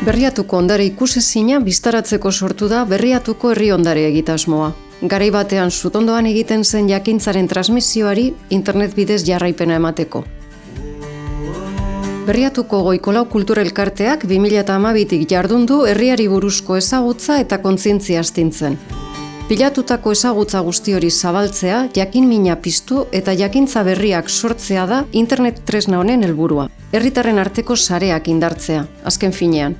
Berriatuko ondare ikusezina biztaratzeko sortu da Berriatuko herri ondare egitasmoa. Garai batean sutondoan egiten zen jakintzaren transmisioari internet bidez jarraipena emateko. Berriatuko Goikolau Kultura Elkarteak 2012tik jardun du herriari buruzko ezagutza eta kontzientzia astintzen. Pilatutako ezagutza guzti hori zabaltzea, jakin-mina piztu eta jakintza berriak sortzea da internet tresna honen helburua. Herritarren arteko sareak indartzea, azken finean.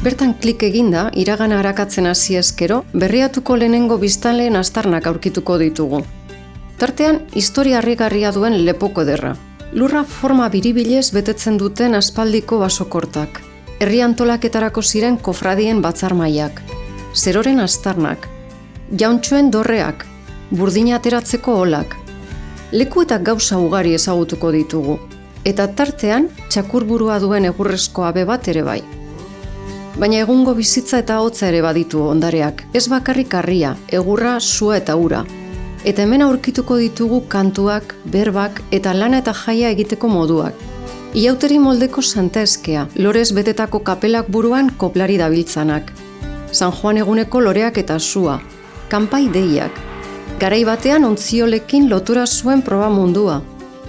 Bertan klik eginda, iragana arakatzen hasi ezkero, Berriatuko lehenengo biztanleen aztarnak aurkituko ditugu. Tartean, historia harrigarria duen lepoko ederra. Lurra forma biribilez betetzen duten aspaldiko basokortak. Herri antolaketarako ziren kofradien batzarmaiak. Zeroren aztarnak. Jauntxoen dorreak. Burdina ateratzeko olak. Leku eta gauza ugari ezagutuko ditugu. Eta tartean, txakurburua duen egurrezko abe bat ere bai. Baina egungo bizitza eta hotza ere baditu ondareak. Ez bakarrik harria, egurra, sua eta ura. Eta hemen aurkituko ditugu kantuak, berbak eta lana eta jaia egiteko moduak. Iauteri moldeko Santa Eskea, lorez betetako kapelak buruan koplari dabiltzanak. San Juan eguneko loreak eta sua, kanpai deiak. Garai batean ontziolekin lotura zuen proba mundua.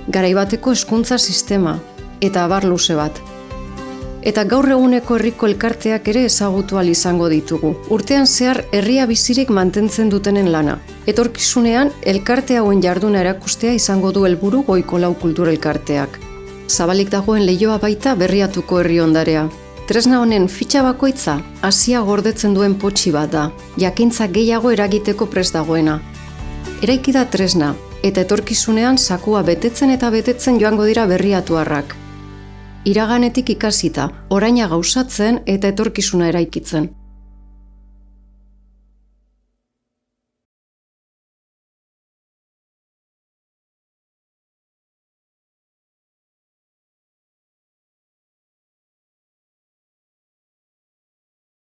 Garai bateko hezkuntza sistema, eta abar luze bat. Eta gaur eguneko herriko elkarteak ere ezagutu ahal izango ditugu. Urtean zehar herria bizirik mantentzen dutenen lana. Etorkizunean, elkarte hauen jarduna erakustea izango du helburu Goikolau Kultura Elkarteak. Zabalik dagoen leihoa baita Berriatuko herri ondarea. Tresna honen fitxa bakoitza, hasia gordetzen duen potxi bat da, jakintza gehiago eragiteko prest dagoena. Eraiki da tresna, eta etorkizunean zakua betetzen eta betetzen joango dira berriatuarrak. Iraganetik ikasita, oraina gauzatzen eta etorkizuna eraikitzen.